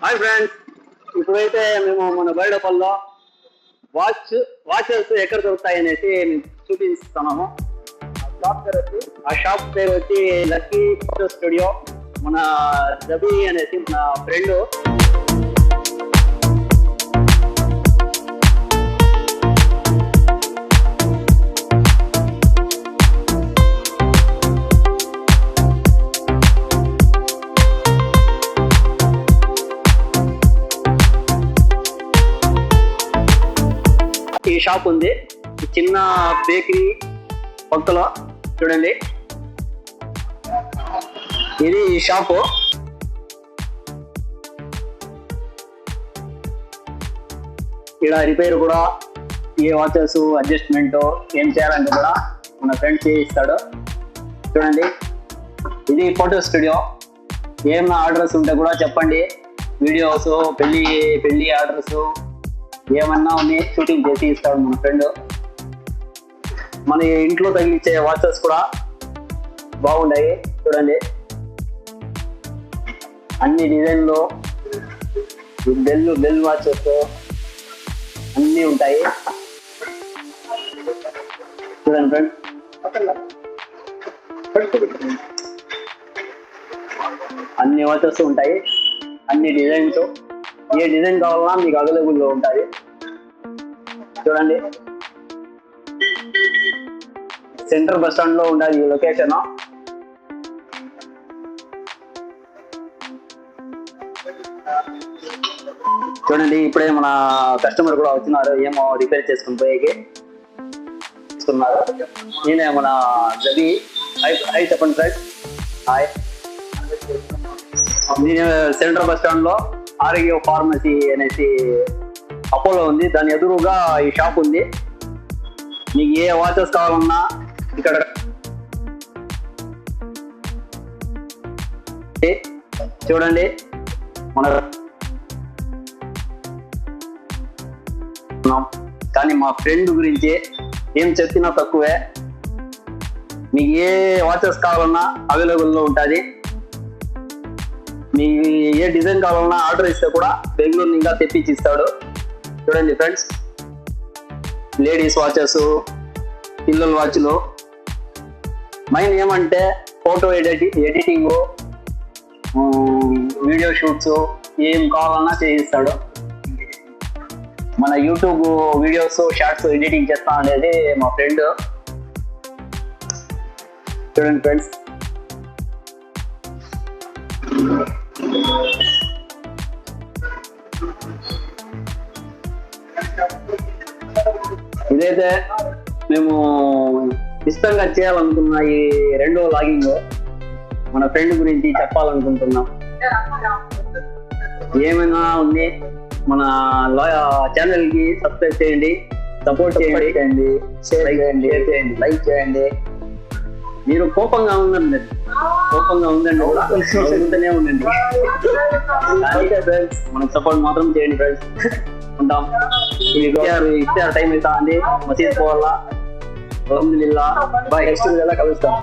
Hi friends, ఇప్పుడైతే మేము మన బయటపల్లిలో వాచెస్ ఎక్కడ దొరుకుతాయి అనేసి చూపిస్తున్నాము. ఆ షాప్ పేరు వచ్చి లక్కీ ఫోటో స్టూడియో. మన రవి అనేసి మన ఫ్రెండ్. ఈ షాప్ ఉంది, చిన్న బేకరీ పక్కలో చూడండి. ఇది ఈ షాపు. ఇక్కడ రిపేర్ కూడా, ఏ వాచెస్ అడ్జస్ట్మెంట్ ఏం చేయాలంటే కూడా మన ఫ్రెండ్ చేయిస్తాడు. చూడండి, ఇది ఫోటో స్టూడియో. ఏమైనా ఆర్డర్స్ ఉంటే కూడా చెప్పండి. వీడియోస్, పెళ్లి ఆర్డర్స్ ఏమన్నా ఉన్నాయి, షూటింగ్ చేసి ఇస్తాడు మన ఫ్రెండ్. మన ఇంట్లో తగిలిచ్చే వాచెస్ కూడా బాగున్నాయి చూడండి. అన్ని డిజైన్లు, బెల్ వాచెస్ అన్నీ ఉంటాయి చూడండి ఫ్రెండ్. అన్ని వాచెస్ ఉంటాయి, అన్ని డిజైన్స్. ఏ డిజైన్ కావాలన్నా మీకు అవైలబుల్లో ఉంటాయి చూడండి. సెంట్రల్ బస్ స్టాండ్ లో ఉండాలి ఈ లొకేషన్. చూడండి, ఇప్పుడే మన కస్టమర్ కూడా వచ్చినారు, ఏమో రిపేర్ చేసుకుని పోయేకి ఇస్తున్నారు. నేనే మన రవి. హై చెప్పండి ఫ్రెండ్. హాయ్. నేను సెంట్రల్ బస్ స్టాండ్ లో ఆరోగ్య ఫార్మసీ అనేసి అపోలో ఉంది, దాని ఎదురుగా ఈ షాప్ ఉంది. మీకు ఏ వాచెస్ కావాలన్నా ఇక్కడ చూడండి. మన కానీ మా ఫ్రెండ్ గురించి ఏం చెప్పినా తక్కువే. మీకు ఏ వాచెస్ కావాలన్నా అవైలబుల్లో ఉంటుంది. మీ ఏ డిజైన్ కావాలన్నా ఆర్డర్ ఇస్తే కూడా బెంగళూరు ఇంకా తెప్పించి ఇస్తాడు. చూడండి ఫ్రెండ్స్, లేడీస్ వాచెస్, పిల్లల వాచ్లు. మెయిన్ ఏమంటే ఫోటో ఎడిటింగ్, వీడియో షూట్స్ ఏం కావాలన్నా చేయిస్తాడు. మన యూట్యూబ్ వీడియోస్, షార్ట్స్ ఎడిటింగ్ చేస్తా అనేది మా ఫ్రెండ్. చూడండి ఫ్రెండ్స్, ఇదైతే మేము ఇష్టంగా చేయాలనుకున్న ఈ రెండో లాగింగ్ మన ఫ్రెండ్ గురించి చెప్పాలనుకుంటున్నాం. ఏమైనా ఉంది మన ఛానల్ కి సబ్స్క్రైబ్ చేయండి, సపోర్ట్ చేయండి, షేర్ చేయండి, లైక్ చేయండి. మీరు కోపంగా ఉందండి కూడా ఉంటూనే ఉండండి. మనకు సపోర్ట్ మాత్రం చేయండి ఫ్రెండ్స్. ఉంటాం. ఇఫ్తార్ టైం అవుతా అండి, మసీద్ పోవాలా. అల్హమ్దులిల్లాహ్. బాయ్. నెక్స్ట్ కలుస్తాం.